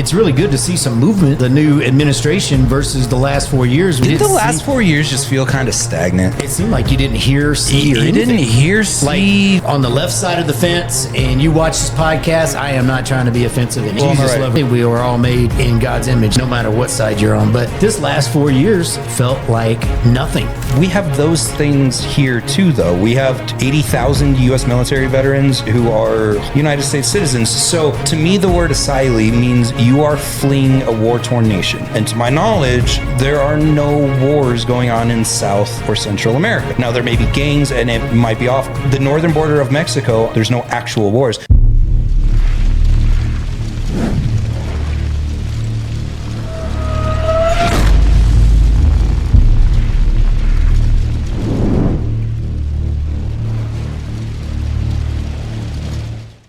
it's really good to see some movement. The new administration versus the last 4 years. Did the last 4 years just feel kind of stagnant? It seemed like you didn't hear, see, or You anything. didn't hear, see. Like on the left side of the fence, and you watch this podcast. I am not trying to be offensive. And Well, Jesus right. love me. We were all made in God's image, no matter what side you're on. But this last 4 years felt like nothing. We have those things here too, though. We have 80,000 U.S. military veterans who are United States citizens. So to me, the word asylee means you are fleeing a war-torn nation. And to my knowledge, there are no wars going on in South or Central America. Now, there may be gangs and it might be off the northern border of Mexico. There's no actual wars.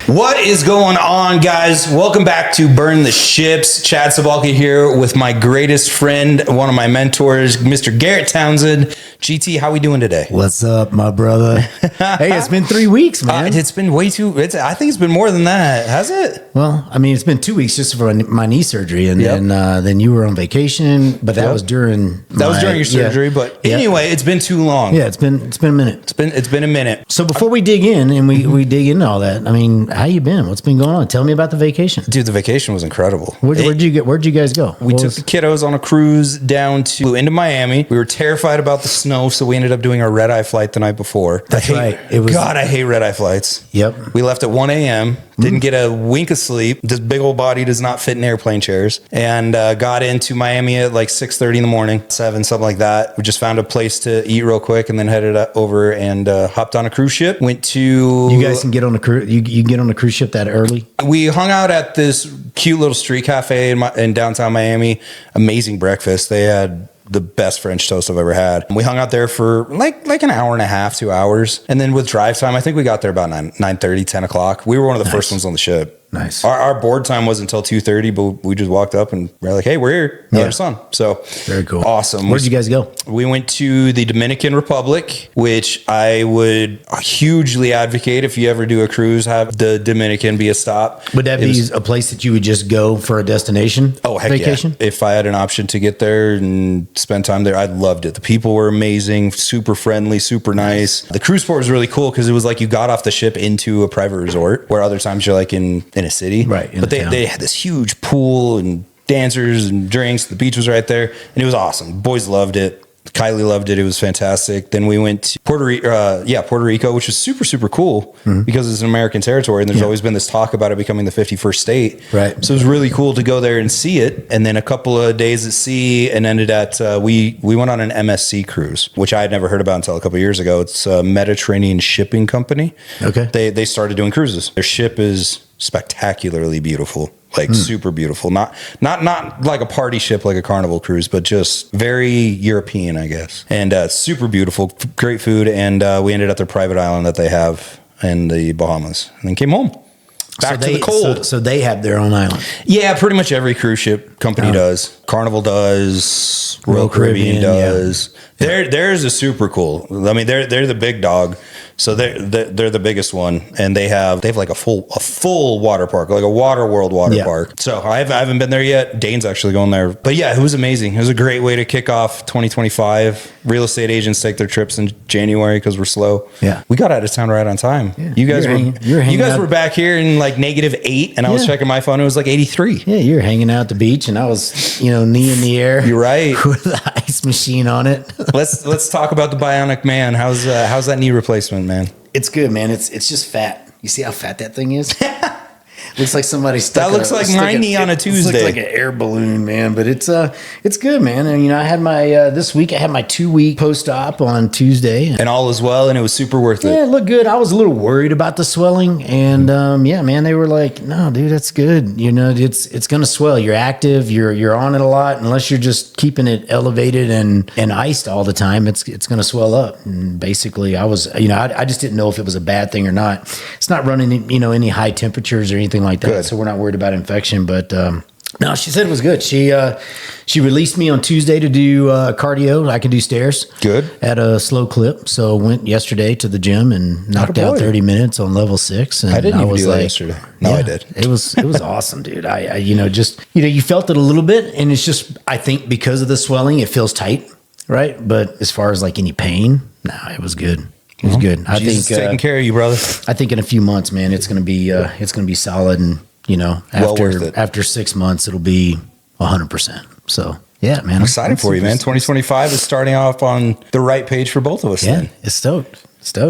What is going on, guys? Welcome back to Burn the Ships. Chad Cabalka here with my greatest friend, one of my mentors, Mr. Garrett Townsend. GT, how we doing today? What's up, my brother? Hey, it's been 3 weeks, man. It's been way too. I think it's been more than that, has it? Well, I mean, it's been 2 weeks just for my knee surgery, and then you were on vacation, but that was during your surgery. But anyway, it's been too long. Yeah, it's been a minute. It's been a minute. So before we dig in and we dig into all that, I mean, how you been? What's been going on? Tell me about the vacation. Dude, the vacation was incredible. Where'd you guys go? We took the kiddos on a cruise into Miami. We were terrified about the snow, so we ended up doing our red-eye flight the night before. That's right. God, I hate red-eye flights. Yep. We left at 1 a.m., didn't get a wink of sleep. This big old body does not fit in airplane chairs. And got into Miami at like 6:30 in the morning, 7, something like that. We just found a place to eat real quick and then headed over and hopped on a cruise ship. Went to... You guys can get on a cruise. You get on a cruise ship that early? We hung out at this cute little street cafe in downtown Miami. Amazing breakfast. They had the best French toast I've ever had. We hung out there for like an hour and a half, 2 hours. And then with drive time, I think we got there about 9:30, 10 o'clock. We were one of the first ones on the ship. Nice. Our board time wasn't until 2:30, but we just walked up and we're like, hey, we're here. Let us on. So very cool. Awesome. Where'd you guys go? We went to the Dominican Republic, which I would hugely advocate if you ever do a cruise, have the Dominican be a stop. Would that be a place that you would just go for a destination? Oh, heck vacation? Yeah. If I had an option to get there and spend time there, I loved it. The people were amazing, super friendly, super nice. The cruise port was really cool because it was like you got off the ship into a private resort, where other times you're like in a city. Right. But they had this huge pool and dancers and drinks. The beach was right there. And it was awesome. Boys loved it. Kylie loved it. It was fantastic. Then we went to Puerto Rico, which was super, super cool because it's an American territory. And there's always been this talk about it becoming the 51st state. Right. So it was really cool to go there and see it. And then a couple of days at sea and ended at, we went on an MSC cruise, which I had never heard about until a couple of years ago. It's a Mediterranean shipping company. Okay. They started doing cruises. Their ship is spectacularly beautiful. Like super beautiful, not like a party ship like a Carnival cruise, but just very European, I guess. And super beautiful, great food, and we ended at their private island that they have in the Bahamas, and then came home. Back to the cold. So they have their own island. Yeah, pretty much every cruise ship company does. Carnival does. Royal Caribbean does. Yeah. Theirs is super cool. I mean, they're the big dog. So they're the biggest one, and they have like a full water park, like a water world water park. So I haven't been there yet. Dane's actually going there, but yeah, it was amazing. It was a great way to kick off 2025. Real estate agents take their trips in January because we're slow. Yeah, we got out of town right on time. Yeah. You guys were back here in like -8, and I was checking my phone. It was like 83. Yeah, you were hanging out at the beach, and I was knee in the air. You're right, with the ice machine on it. Let's talk about the Bionic Man. How's that knee replacement, man? It's good, man. It's just fat. You see how fat that thing is? Looks like somebody stuck. That looks like my knee on a Tuesday. It looks like an air balloon, man. But it's good, man. And I had my this week. I had my 2-week post-op on Tuesday, and all is well. And it was super worth it. Yeah, it looked good. I was a little worried about the swelling, and yeah, man, they were like, "No, dude, that's good. It's gonna swell. You're active. You're on it a lot. Unless you're just keeping it elevated and iced all the time, it's gonna swell up." And basically, I was, I just didn't know if it was a bad thing or not. It's not running, any high temperatures or anything like that. Good. So we're not worried about infection, but No, she said it was good. She released me on Tuesday to do cardio. I can do stairs. Good. At a slow clip. So went yesterday to the gym and knocked out 30 minutes on level 6. And I didn't even do that yesterday. No, I did. It was awesome, dude. I you felt it a little bit, and it's just, I think because of the swelling, it feels tight, right? But as far as like any pain, it was good. It was good. I Jesus think taking care of you, brother. I think in a few months, man, it's gonna be solid, and after 6 months, it'll be 100%. So yeah, man, I'm excited for you, man. 2025 is starting off on the right page for both of us. Yeah, then. it's stoked. So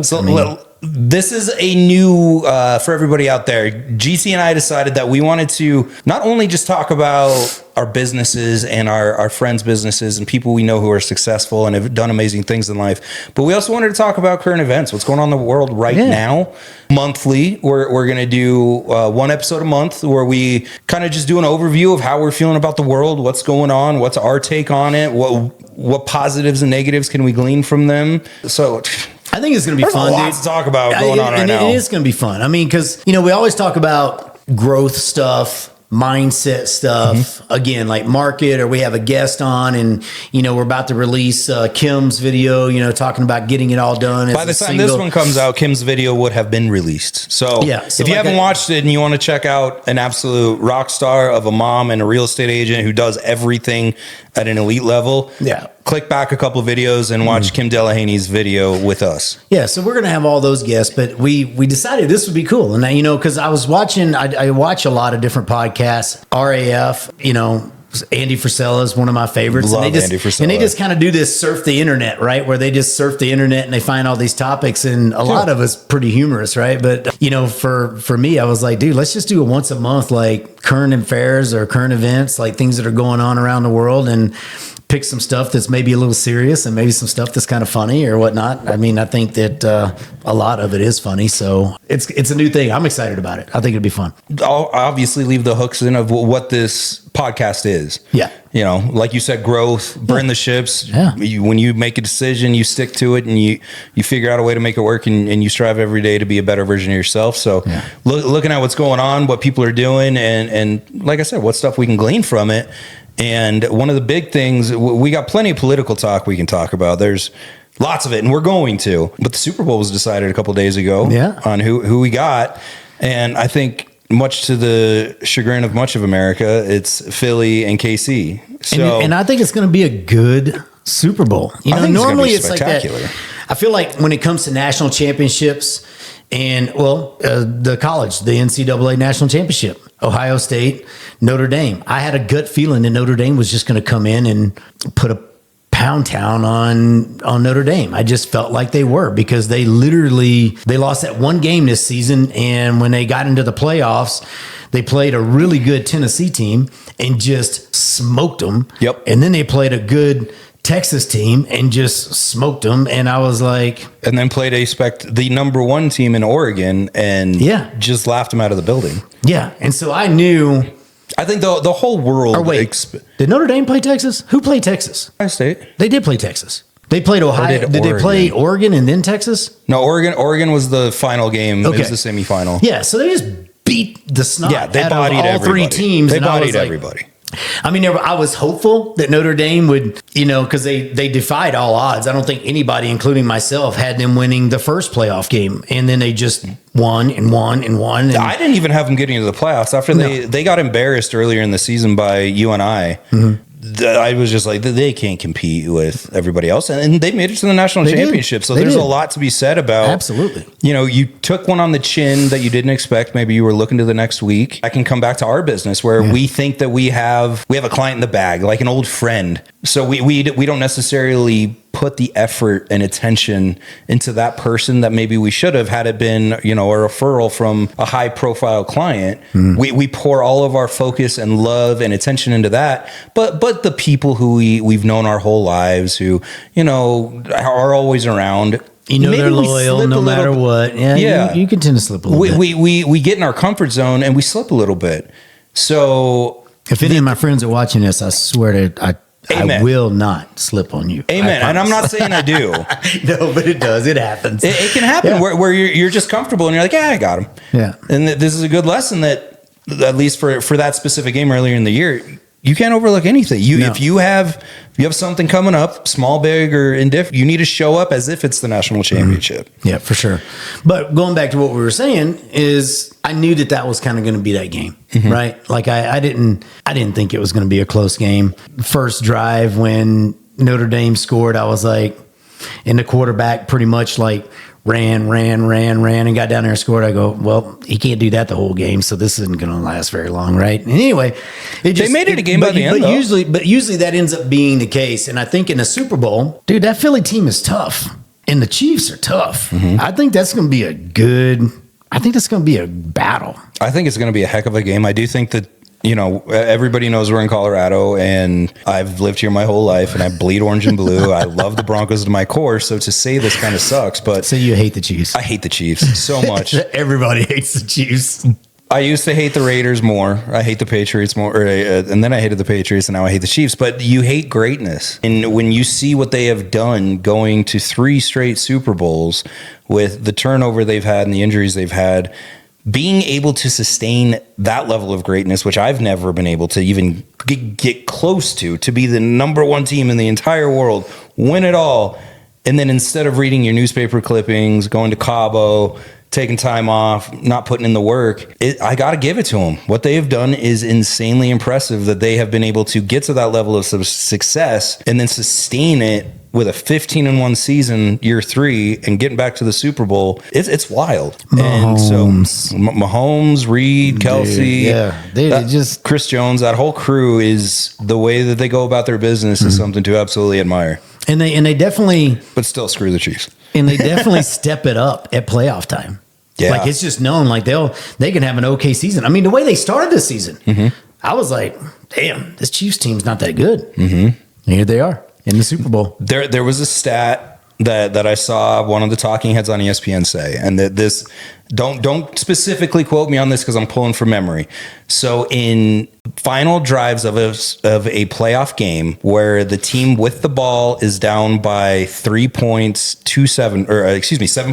this is a new for everybody out there. GC and I decided that we wanted to not only just talk about our businesses and our friends' businesses and people we know who are successful and have done amazing things in life, but we also wanted to talk about current events, what's going on in the world right now. Monthly, we're going to do one episode a month where we kind of just do an overview of how we're feeling about the world, what's going on, what's our take on it, what positives and negatives can we glean from them. So I think it's going to be fun. There's a lot to talk about going on right now. It is going to be fun. I mean, because, we always talk about growth stuff, mindset stuff, again, like market, or we have a guest on and, we're about to release Kim's video, talking about getting it all done. By the time this one comes out, Kim's video would have been released. So, if you haven't watched it and you want to check out an absolute rock star of a mom and a real estate agent who does everything at an elite level, click back a couple of videos and watch Kim Delahaney's video with us. Yeah, so we're going to have all those guests, but we decided this would be cool. And, because I was watching, I watch a lot of different podcasts, RAF, Andy Frisella is one of my favorites. Love Andy Frisella. And they just kind of do this surf the internet, right? Where they just surf the internet and they find all these topics, and a lot of it's pretty humorous, right? But, for me, I was like, dude, let's just do a once a month, like current affairs or current events, like things that are going on around the world, and pick some stuff that's maybe a little serious and maybe some stuff that's kind of funny or whatnot. I mean, I think that a lot of it is funny. So it's a new thing. I'm excited about it. I think it'd be fun. I'll obviously leave the hooks in of what this podcast is. Yeah. Like you said, growth, burn the ships. Yeah. When you make a decision, you stick to it and you figure out a way to make it work, and you strive every day to be a better version of yourself. So looking at what's going on, what people are doing, and like I said, what stuff we can glean from it. And one of the big things, we got plenty of political talk we can talk about. There's lots of it, and we're going to. But the Super Bowl was decided a couple days ago on who we got. And I think, much to the chagrin of much of America, it's Philly and KC. So, and I think it's going to be a good Super Bowl. Normally it's like that. I feel like when it comes to national championships and, the college, the NCAA national championship, Ohio State, Notre Dame. I had a gut feeling that Notre Dame was just going to come in and put a pound town on Notre Dame. I just felt like they were, because they lost that one game this season. And when they got into the playoffs, they played a really good Tennessee team and just smoked them. Yep. And then they played a good Texas team and just smoked them. And I was like, and then played the number one team in Oregon and just laughed them out of the building. Yeah. And so I knew. I think the whole world. Or wait, did Notre Dame play Texas? Who played Texas? Ohio State. They did play Texas. They played Ohio. Did they play Oregon and then Texas? No, Oregon was the final game. Okay. It was the semifinal. Yeah. So they just beat the snot out of all three teams. They bodied everybody. I mean, I was hopeful that Notre Dame would, because they defied all odds. I don't think anybody, including myself, had them winning the first playoff game. And then they just won and won and won. And I didn't even have them getting into the playoffs after they got embarrassed earlier in the season by UNI. I was just like, they can't compete with everybody else. And they made it to the national championship. So there's a lot to be said about. Absolutely. You took one on the chin that you didn't expect. Maybe you were looking to the next week. I can come back to our business where we think that we have a client in the bag, like an old friend. So we don't necessarily put the effort and attention into that person that maybe we should have, had it been, a referral from a high profile client. We pour all of our focus and love and attention into that. But the people who we've known our whole lives, who, are always around, they're loyal no matter what. Yeah. You can tend to slip a little bit. We get in our comfort zone and we slip a little bit. So if any of my friends are watching this, I swear I will not slip on you. Amen. And I'm not saying I do. No, but it does. It happens. It can happen where you're just comfortable and you're like, I got him. Yeah. And this is a good lesson that at least for that specific game earlier in the year, you can't overlook anything. If you have something coming up, small, big, or indifferent, you need to show up as if it's the national championship. Yeah, for sure. But going back to what we were saying is, I knew that was kind of going to be that game, right? Like I didn't think it was going to be a close game. First drive when Notre Dame scored, I was like, and the quarterback pretty much like ran, and got down there and scored. I go, well, he can't do that the whole game, so this isn't going to last very long, right? And anyway, they made it a game by the end. But usually that ends up being the case. And I think in the Super Bowl, dude, that Philly team is tough, and the Chiefs are tough. I think that's going to be a battle. I think it's going to be a heck of a game. I do think that, everybody knows we're in Colorado, and I've lived here my whole life, and I bleed orange and blue. I love the Broncos to my core. So to say this kind of sucks, but so you hate the Chiefs? I hate the Chiefs so much. Everybody hates the Chiefs. I used to hate the Raiders more. I hate the Patriots more, and then I hated the Patriots, and now I hate the Chiefs. But you hate greatness, and when you see what they have done, going to 3 straight Super Bowls with the turnover they've had and the injuries they've had, being able to sustain that level of greatness, which I've never been able to even get close to be the number 1 team in the entire world, win it all, and then instead of reading your newspaper clippings, going to Cabo, taking time off, not putting in the work, I got to give it to them. What they have done is insanely impressive, that they have been able to get to that level of success and then sustain it with a 15-1 season, year 3, and getting back to the Super Bowl. It's wild. Mahomes. And so Mahomes, Reed, Kelsey, just Chris Jones, that whole crew, is the way that they go about their business is something to absolutely admire. And they definitely, but still screw the Chiefs. And they definitely step it up at playoff time. Yeah. Like, it's just known, like they can have an okay season. I mean, the way they started this season, I was like, damn, this Chiefs team's not that good. And here they are in the Super Bowl. There was a stat that I saw one of the talking heads on ESPN say, and that this, don't specifically quote me on this because I'm pulling from memory. So in final drives of a playoff game where the team with the ball is down by 3 points, 7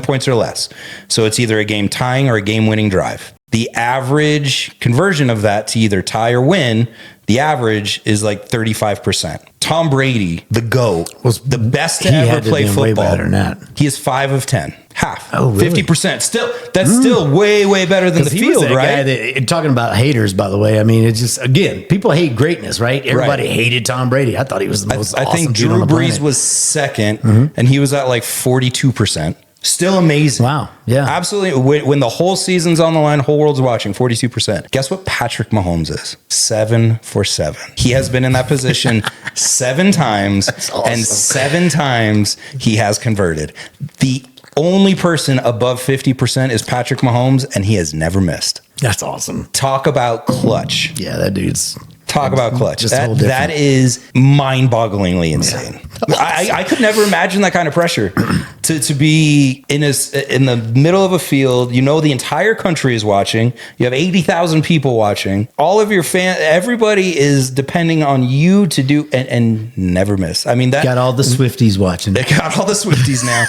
points or less. So it's either a game tying or a game winning drive. The average conversion of that to either tie or win, the average is like 35%. Tom Brady, the GOAT, was the best to ever play football. Way better than that. He is 5 of 10. Half. Oh, really? 50%. That's still way, way better than the field, right? Talking about haters, by the way. I mean, it's just, again, people hate greatness, right? Everybody hated Tom Brady. I thought he was the most awesome. I think Drew Brees was second, and he was at like 42%. Still amazing. Wow. Yeah. Absolutely. When the whole season's on the line, whole world's watching, 42%. Guess what Patrick Mahomes is? 7 for 7. He has been in that position 7 times, awesome. And 7 times he has converted. The only person above 50% is Patrick Mahomes, and he has never missed. That's awesome. Talk about clutch. Yeah, that dude's... Talk about clutch. That is mind-bogglingly insane. Yeah. I could never imagine that kind of pressure to be in the middle of a field. The entire country is watching. You have 80,000 people watching. All of your everybody is depending on you to do and never miss. I mean, that got all the Swifties watching. They got all the Swifties now.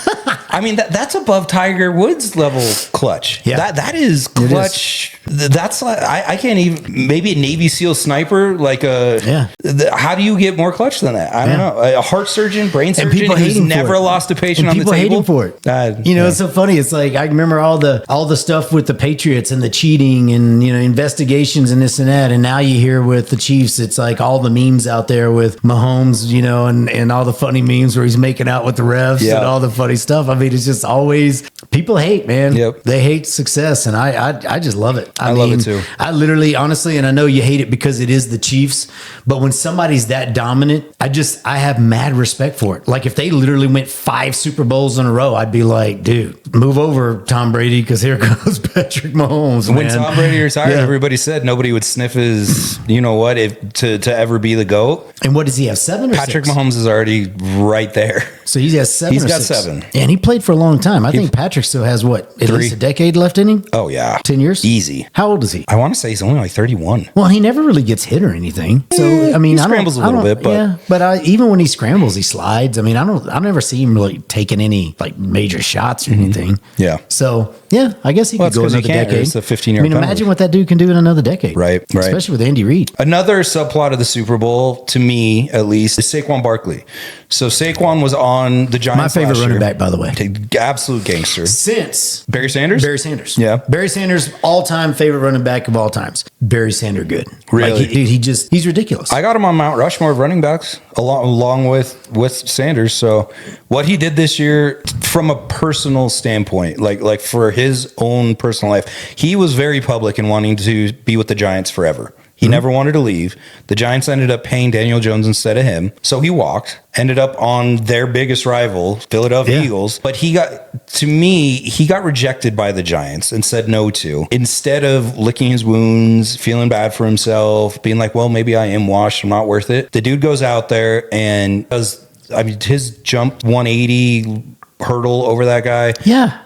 I mean, that's above Tiger Woods level clutch. Yeah. That is clutch. That's like, I can't even, maybe a Navy SEAL sniper, like how do you get more clutch than that? I don't know. A heart surgeon, brain surgeon who's never lost a patient on the table. People hate him for it. It's so funny. It's like, I remember all the stuff with the Patriots and the cheating and, investigations and this and that. And now you hear with the Chiefs, it's like all the memes out there with Mahomes, and all the funny memes where he's making out with the refs and all the funny stuff. I mean, it's just always, people hate, man. Yep. They hate success. And I just love it. I love it too. I literally, honestly, and I know you hate it because it is the Chiefs, but when somebody's that dominant, I have mad respect for it. Like if they literally went 5 Super Bowls in a row, I'd be like, dude, move over, Tom Brady, because here goes Patrick Mahomes. When Tom Brady retired, everybody said nobody would sniff his, to ever be the GOAT. And what does he have, 7 or 6? Patrick Mahomes is already right there. So he has 7. He's or got 6. 7. And he played for a long time. I think Patrick Patrick still has what? At 3. least a decade left in him? Oh, yeah. 10 years? Easy. How old is he? I want to say he's only like 31. Well, he never really gets hit or anything. So, I mean, he scrambles a little bit, but yeah, but even when he scrambles, he slides. I mean, I never see him really taking any like major shots or anything. Yeah. So, yeah, I guess he Well, could go it's 'cause you another can't. decade. It's a 15-year I mean, penalty. imagine what that dude can do in another decade. Right. Especially with Andy Reid. Another subplot of the Super Bowl, to me at least, is Saquon Barkley. So Saquon was on the Giants. My favorite last running year. back, by the way. Absolute gangster. Since Barry Sanders? Barry Sanders. Yeah. Barry Sanders, all-time favorite running back of all times. Barry Sanders good. Really? Like, he's ridiculous. I got him on Mount Rushmore of running backs along with Sanders. So what he did this year from a personal standpoint, like for his own personal life, he was very public in wanting to be with the Giants forever. He never wanted to leave. The Giants ended up paying Daniel Jones instead of him. So he walked, ended up on their biggest rival, Philadelphia Eagles. But he got rejected by the Giants and said no to. Instead of licking his wounds, feeling bad for himself, being like, well, maybe I am washed, I'm not worth it. The dude goes out there and does, I mean, his jump 180 hurdle over that guy. Yeah.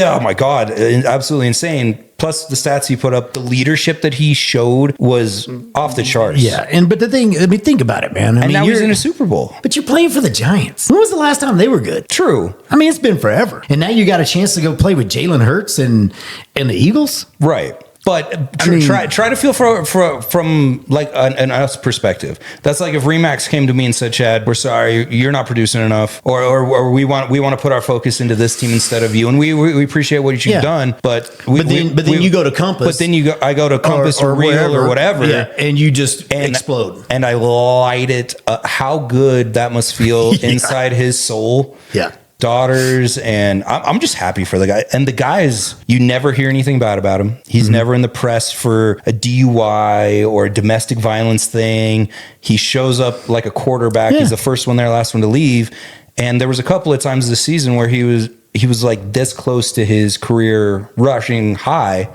Oh my God. Absolutely insane. Plus the stats he put up, the leadership that he showed was off the charts. Yeah. But the thing, I mean, think about it, man. I And mean, now he's in a Super Bowl. But you're playing for the Giants. When was the last time they were good? True. I mean, it's been forever. And now you got a chance to go play with Jalen Hurts and the Eagles. Right. But try to feel from like an us perspective. That's like if Remax came to me and said, "Chad, we're sorry, you're not producing enough, or we want to put our focus into this team instead of you, and we appreciate what you've done, but then you go to Compass, but then I go to Compass or Real or whatever, and you just explode, and I light it. How good that must feel inside his soul. Yeah. Daughters, and I'm just happy for the guy. And the guys, you never hear anything bad about him. He's never in the press for a DUI or a domestic violence thing. He shows up like a quarterback. He's the first one there, last one to leave. And there was a couple of times this season where he was like this close to his career rushing high.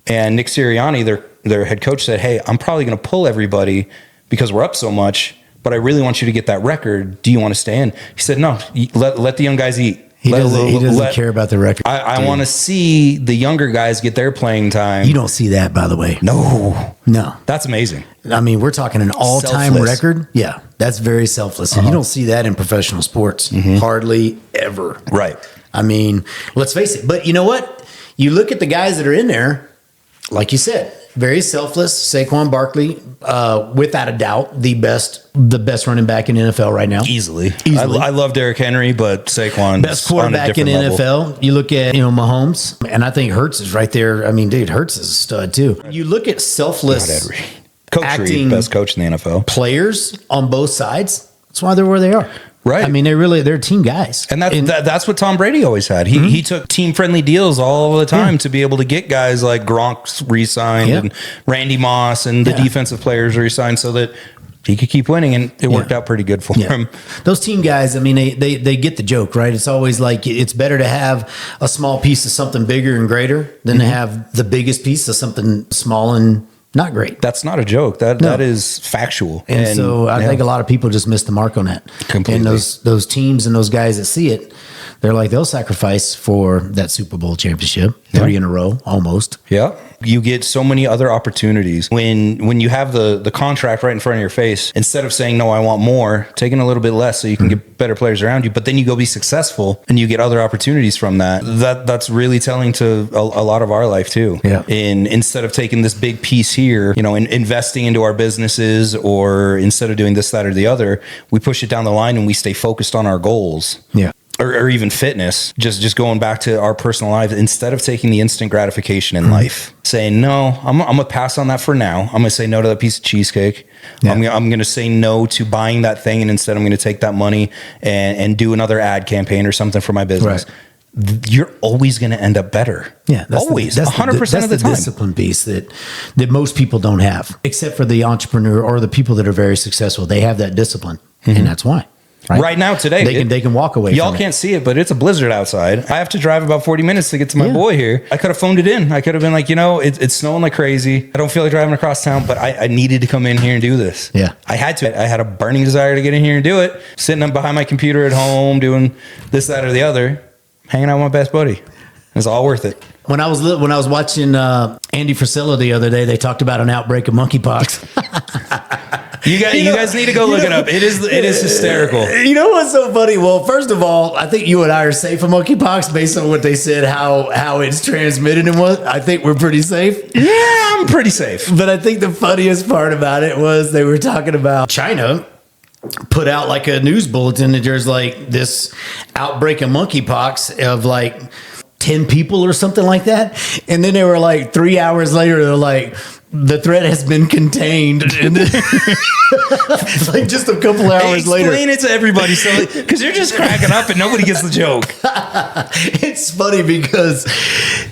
And Nick Sirianni, their head coach, said, "Hey, I'm probably going to pull everybody because we're up so much, but I really want you to get that record. Do you want to stay in?" He said, "No, let the young guys eat." He doesn't care about the record. I want to see the younger guys get their playing time. You don't see that, by the way. No. That's amazing. I mean, we're talking an all-time record. Yeah, that's very selfless. And you don't see that in professional sports. Hardly ever. Right. I mean, let's face it. But you know what? You look at the guys that are in there, like you said, very selfless. Saquon Barkley, without a doubt, the best running back in NFL right now. Easily. I love Derrick Henry, but Saquon best quarterback in NFL. You look at Mahomes, and I think Hurts is right there. I mean, dude, Hurts is a stud too. You look at selfless Coach Reed, best coach in the NFL. Players on both sides. That's why they're where they are. Right. I mean, they're team guys. And that's what Tom Brady always had. He took team-friendly deals all the time to be able to get guys like Gronk re-signed and Randy Moss and the defensive players re-signed so that he could keep winning, and it worked out pretty good for him. Those team guys, I mean, they get the joke, right? It's always like it's better to have a small piece of something bigger and greater than to have the biggest piece of something small and not great. That's not a joke. That is factual. And so I think a lot of people just miss the mark on that. Completely. And those teams and those guys that see it, they're like, they'll sacrifice for that Super Bowl championship 3 in a row, almost. Yeah. You get so many other opportunities when you have the contract right in front of your face. Instead of saying, no, I want more, taking a little bit less so you can get better players around you, but then you go be successful and you get other opportunities from that. That's really telling to a lot of our life too. Yeah. Instead of taking this big piece here, investing into our businesses, or instead of doing this, that, or the other, we push it down the line and we stay focused on our goals. Yeah. Or even fitness, just going back to our personal lives, instead of taking the instant gratification in life, saying, no, I'm going to pass on that for now. I'm going to say no to that piece of cheesecake. Yeah. I'm going to say no to buying that thing. And instead I'm going to take that money and do another ad campaign or something for my business. Right. You're always going to end up better. Yeah. Always. 100% of the time. Discipline piece that most people don't have, except for the entrepreneur or the people that are very successful. They have that discipline. And that's why. Right now, today, they can walk away. Y'all can't see it, but it's a blizzard outside. I have to drive about 40 minutes to get to my boy here. I could have phoned it in. I could have been like, it's snowing like crazy. I don't feel like driving across town, but I needed to come in here and do this. Yeah, I had to. I had a burning desire to get in here and do it. Sitting up behind my computer at home, doing this, that, or the other. hanging out with my best buddy. It's all worth it. When I was watching Andy Frisella the other day, they talked about an outbreak of monkeypox. You guys need to go look it up. It is hysterical. You know what's so funny? Well, first of all, I think you and I are safe from monkeypox based on what they said, how it's transmitted and what. I think we're pretty safe. Yeah, I'm pretty safe. But I think the funniest part about it was they were talking about China put out like a news bulletin that there's like this outbreak of monkeypox of like 10 people or something like that. And then they were like 3 hours later, they're like, the threat has been contained. And then, like just a couple hours later. Explain it to everybody. So, because you're just cracking up and nobody gets the joke. It's funny because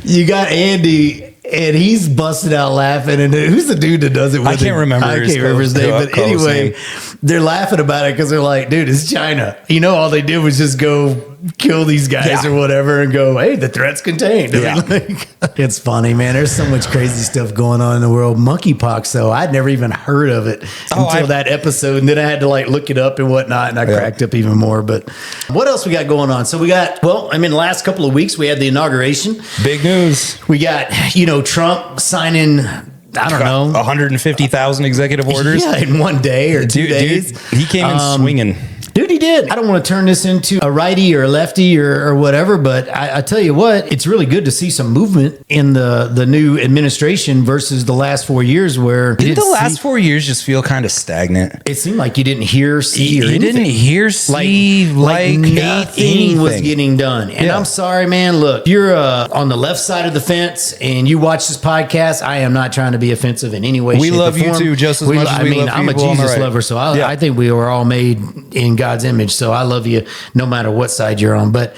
you got Andy and he's busted out laughing. And who's the dude that does it with I can't remember his name. But anyway, they're laughing about it because they're like, dude, it's China. You know, all they did was just go kill these guys or whatever and go, hey, the threat's contained. I mean, like, it's funny, man. There's so much crazy stuff going on in the world. Monkeypox, though, I'd never even heard of it until that episode. And then I had to like look it up and whatnot. And I cracked up even more. But what else we got going on? So we got, well, I mean, the last couple of weeks we had the inauguration. Big news. We got, you know, Trump signing, I don't know, 150,000 executive orders. Yeah, in one day or 2 days. Dude, he came in swinging. Dude, he did. I don't want to turn this into a righty or a lefty or whatever, but I tell you what, it's really good to see some movement in the new administration versus the last 4 years where... Did the last 4 years just feel kind of stagnant? It seemed like you didn't hear, see, or you anything. didn't hear, see, like nothing was getting done. And I'm sorry, man. Look, you're on the left side of the fence and you watch this podcast. I am not trying to be offensive in any way, we shape, love or you form. too, just as much as we love I'm a people on the Jesus right. lover, so I think we were all made in God's image. So I love you no matter what side you're on. But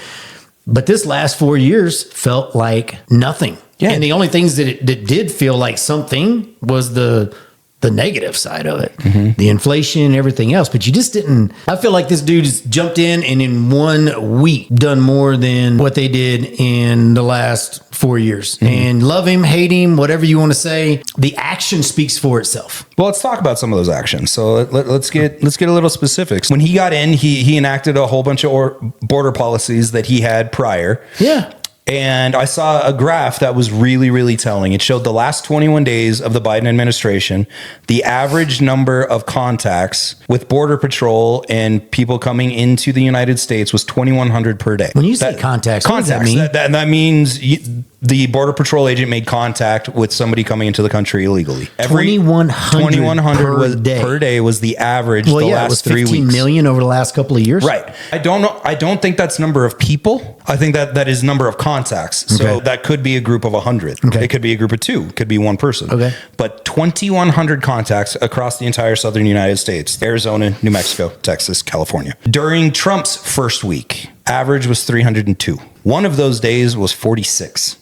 this last 4 years felt like nothing. Yeah. And the only things that did feel like something was the negative side of it, the inflation and everything else. But you just didn't. I feel like this dude just jumped in and in 1 week done more than what they did in the last 4 years. And love him, hate him, whatever you want to say. The action speaks for itself. Well, let's talk about some of those actions. So let's get a little specifics. When he got in, he enacted a whole bunch of border policies that he had prior. Yeah. And I saw a graph that was really, really telling. It showed the last 21 days of the Biden administration, the average number of contacts with Border Patrol and people coming into the United States was 2,100 per day. When you say contacts, what does that mean? That means the Border Patrol agent made contact with somebody coming into the country illegally. 2,100 per day was the average last 3 weeks. 15 million over the last couple of years. Right. I don't know. I don't think that's number of people. I think that is number of contacts. So that could be a group of 100. Okay. It could be a group of 2. It could be one person. Okay. But 2,100 contacts across the entire southern United States, Arizona, New Mexico, Texas, California. During Trump's first week, average was 302. One of those days was 46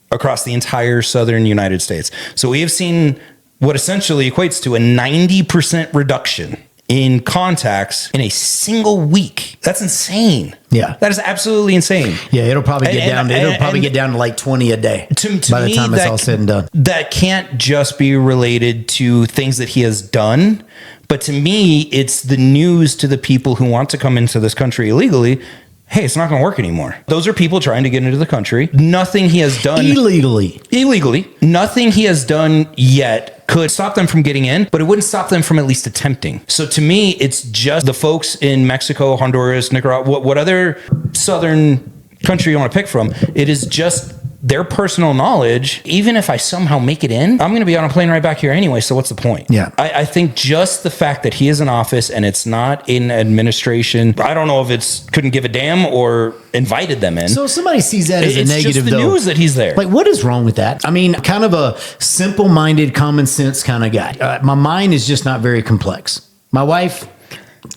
across the entire southern United States. So we have seen what essentially equates to a 90% reduction in contacts in a single week. That's insane. Yeah. That is absolutely insane. Yeah, it'll probably get down to like 20 a day by the time it's all said and done. That can't just be related to things that he has done, but to me, it's the news to the people who want to come into this country illegally. Hey, it's not going to work anymore. Those are people trying to get into the country. Nothing he has done illegally. Nothing he has done yet could stop them from getting in, but it wouldn't stop them from at least attempting. So to me, it's just the folks in Mexico, Honduras, Nicaragua, what other southern country you want to pick from. It is just their personal knowledge. Even if I somehow make it in, I'm going to be on a plane right back here anyway. So what's the point? Yeah. I think just the fact that he is in office and it's not in administration, I don't know if it's couldn't give a damn or invited them in. So if somebody sees that as a negative, just the though, news that he's there. Like, what is wrong with that? I mean, kind of a simple-minded, common sense kind of guy. My mind is just not very complex. My wife,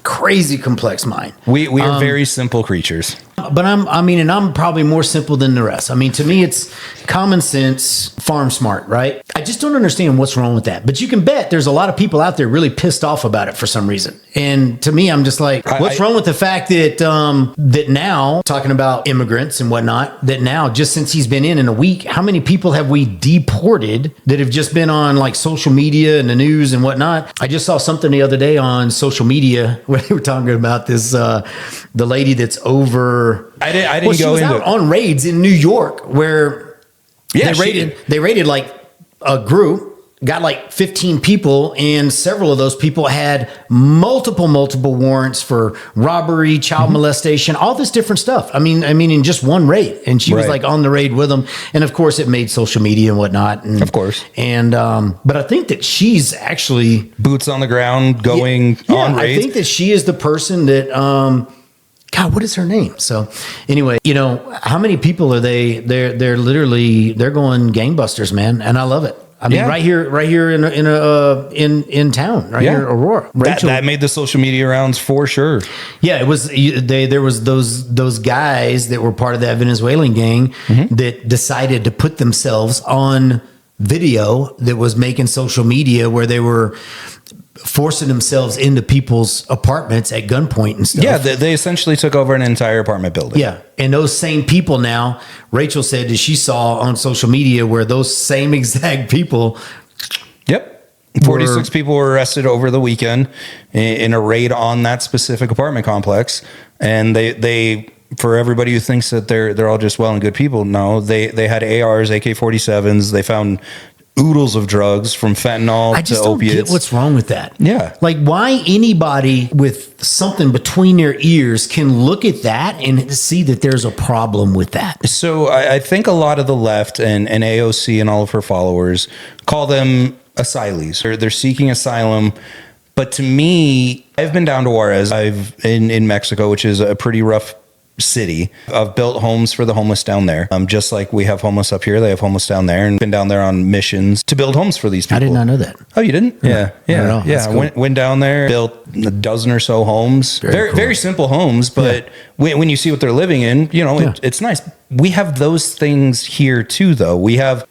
crazy complex mind. We are very simple creatures. But I'm probably more simple than the rest. I mean, to me, it's common sense, farm smart, right? I just don't understand what's wrong with that. But you can bet there's a lot of people out there really pissed off about it for some reason. And to me, I'm just like, what's wrong with the fact that that now, talking about immigrants and whatnot, that now, just since he's been in a week, how many people have we deported that have just been on like social media and the news and whatnot? I just saw something the other day on social media where they were talking about this, the lady that's over were. I didn't Well, she go was into out on raids in New York where Yeah, they raided like a group, got like 15 people, and several of those people had multiple warrants for robbery, child molestation, all this different stuff. I mean, in just one raid, and she was Right. like on the raid with them, and of course, it made social media and whatnot. And, Of course. and but I think that she's actually boots on the ground, going on raids. I think that she is the person that. God, what is her name? So, anyway, how many people are they? They're literally going gangbusters, man, and I love it. I mean, Yeah. right here in town, right here, Aurora. That made the social media rounds for sure. Yeah, it was. There was those guys that were part of that Venezuelan gang that decided to put themselves on video that was making social media, where they were forcing themselves into people's apartments at gunpoint and stuff. Yeah, they essentially took over an entire apartment building. Yeah. And those same people now, Rachel said that she saw on social media where those same exact people. Yep. 46 people were arrested over the weekend in a raid on that specific apartment complex. And they for everybody who thinks that they're all just well and good people, no, they had ARs, AK-47s. They found oodles of drugs from fentanyl I just to don't opiates. get what's wrong with that. Yeah. Like, why anybody with something between their ears can look at that and see that there's a problem with that. So I think a lot of the left and AOC and all of her followers call them asylees. They're seeking asylum. But to me, I've been down to Juarez. I've in Mexico, which is a pretty rough city. I've built homes for the homeless down there. Just like we have homeless up here, they have homeless down there, and been down there on missions to build homes for these people. I did not know that. Oh, you didn't? Yeah. Cool. Went down there, built a dozen or so homes. Very simple homes, but when you see what they're living in, it's nice. We have those things here too, though. We have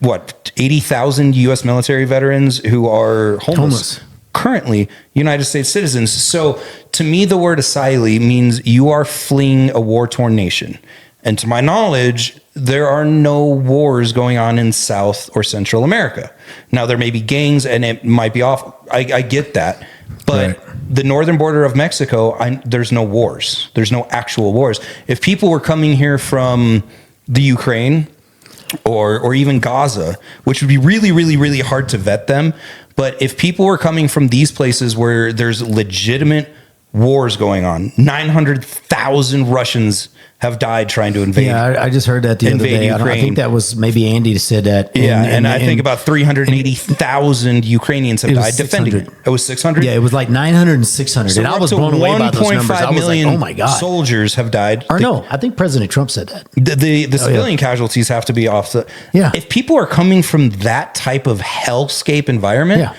80,000 U.S. military veterans who are homeless. Currently United States citizens. So to me, the word asylee means you are fleeing a war-torn nation. And to my knowledge, there are no wars going on in South or Central America. Now, there may be gangs and it might be off. I get that. But the northern border of Mexico, there's no wars. There's no actual wars. If people were coming here from the Ukraine or even Gaza, which would be really, really, really hard to vet them. But if people were coming from these places where there's legitimate wars going on, 900,000 Russians have died trying to invade. Yeah, I just heard that the other day. I think that was maybe Andy that said that. And I think about 380,000 Ukrainians have died defending it. It was 600? Yeah, it was like 900 and 600. So and I was blown away by those numbers. I was like, oh my God. Soldiers have died. Or no, I think President Trump said that. The civilian casualties have to be off the... Yeah. If people are coming from that type of hellscape environment...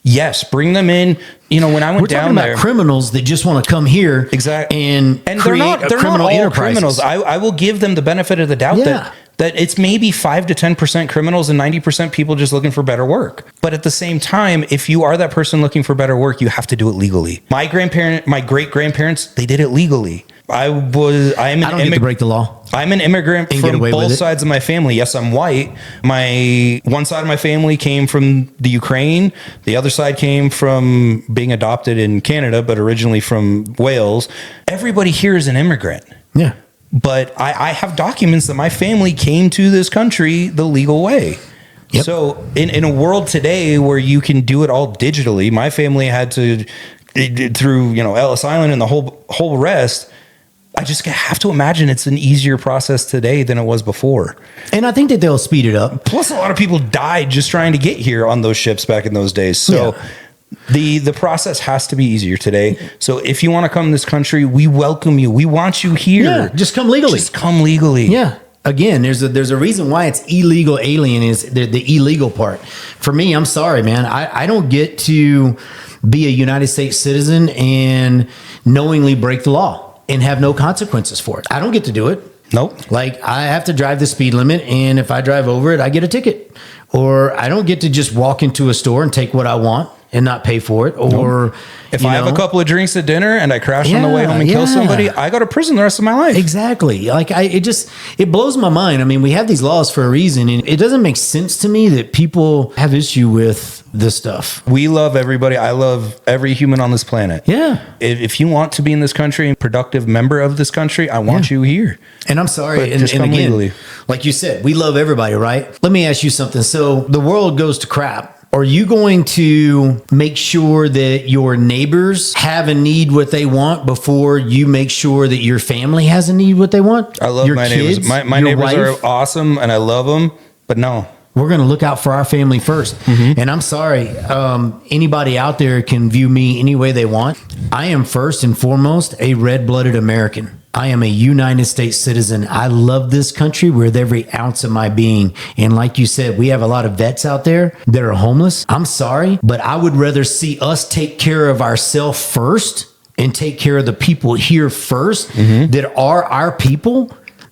Yes, bring them in. When I went down there, we're talking about criminals that just want to come here, exactly, and they're not all criminals. I will give them the benefit of the doubt that it's maybe 5 to 10% criminals and 90% people just looking for better work. But at the same time, if you are that person looking for better work, you have to do it legally. My great grandparents, they did it legally. I don't get to break the law. I'm an immigrant from both sides of my family. Yes, I'm white. My one side of my family came from the Ukraine. The other side came from being adopted in Canada, but originally from Wales. Everybody here is an immigrant. Yeah. But I have documents that my family came to this country the legal way. Yep. So in a world today where you can do it all digitally, my family had to, through Ellis Island and the whole rest, I just have to imagine it's an easier process today than it was before. And I think that they'll speed it up. Plus, a lot of people died just trying to get here on those ships back in those days. So the process has to be easier today. So if you want to come to this country, we welcome you. We want you here. Yeah, just come legally. Just come legally. Yeah. Again, there's a reason why it's illegal alien is the illegal part. For me, I'm sorry, man. I don't get to be a United States citizen and knowingly break the law and have no consequences for it. I don't get to do it. Nope. Like, I have to drive the speed limit, and if I drive over it, I get a ticket. Or I don't get to just walk into a store and take what I want. and not pay for it. Or if I have a couple of drinks at dinner and I crash on the way home and kill somebody, I go to prison the rest of my life. Exactly. Like it blows my mind. I mean, we have these laws for a reason, and it doesn't make sense to me that people have issue with this stuff. We love everybody. I love every human on this planet. Yeah. If you want to be in this country and productive member of this country, I want you here. And I'm sorry. But And just come again, legally. like you said, we love everybody, right? Let me ask you something. So the world goes to crap. Are you going to make sure that your neighbors have a need what they want before you make sure that your family has a need what they want? I love your my kids, neighbors. My your neighbors wife? are awesome and I love them, but no. We're going to look out for our family first. And I'm sorry, anybody out there can view me any way they want. I am first and foremost a red-blooded American. I am a United States citizen. I love this country with every ounce of my being. And like you said, we have a lot of vets out there that are homeless. I'm sorry, but I would rather see us take care of ourselves first and take care of the people here first that are our people.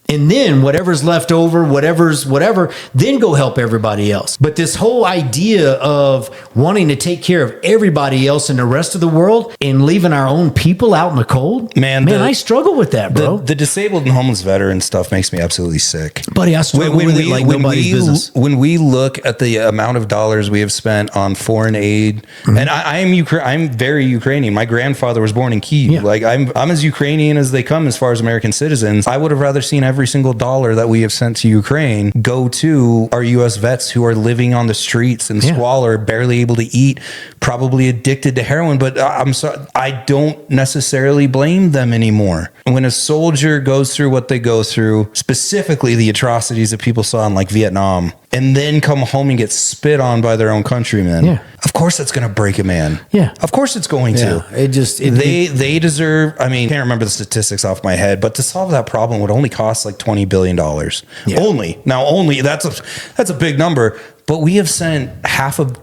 And then whatever's left over, whatever, then go help everybody else. But this whole idea of wanting to take care of everybody else in the rest of the world and leaving our own people out in the cold, man, I struggle with that, bro. The disabled and homeless veteran stuff makes me absolutely sick. Buddy, I struggle with it like nobody's business. When we look at the amount of dollars we have spent on foreign aid, and I'm very Ukrainian. My grandfather was born in Kyiv. Yeah. Like I'm as Ukrainian as they come as far as American citizens. I would have rather seen every single dollar that we have sent to Ukraine go to our U.S. vets who are living on the streets in squalor, barely able to eat, probably addicted to heroin. But I'm sorry, I don't necessarily blame them anymore. When a soldier goes through what they go through, specifically the atrocities that people saw in like Vietnam, and then come home and get spit on by their own countrymen, of course that's going to break a man. Yeah. Of course it's going to. They deserve, I mean, I can't remember the statistics off my head, but to solve that problem would only cost like $20 billion. Only that's a big number, but we have sent $500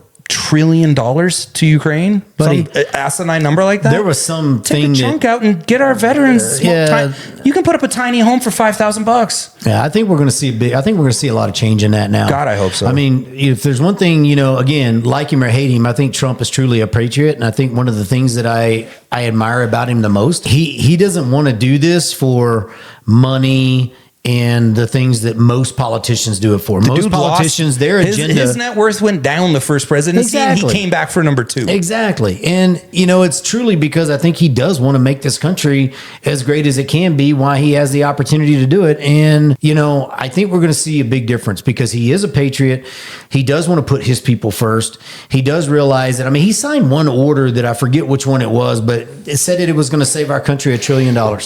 billion to Ukraine. Buddy, some asinine number like that. There was some Take thing a chunk out and get our veterans. You can put up a tiny home for $5,000. Yeah, I think we're going to see a lot of change in that now. God, I hope so. I mean, if there's one thing, again, like him or hate him, I think Trump is truly a patriot, and I think one of the things that I admire about him the most, he doesn't want to do this for money and the things that most politicians do it for. Most politicians, their agenda... His net worth went down the first presidency, and he came back for number 2. Exactly. And, it's truly because I think he does want to make this country as great as it can be, why he has the opportunity to do it. And, I think we're going to see a big difference because he is a patriot. He does want to put his people first. He does realize that, he signed one order that I forget which one it was, but it said that it was going to save our country $1 trillion.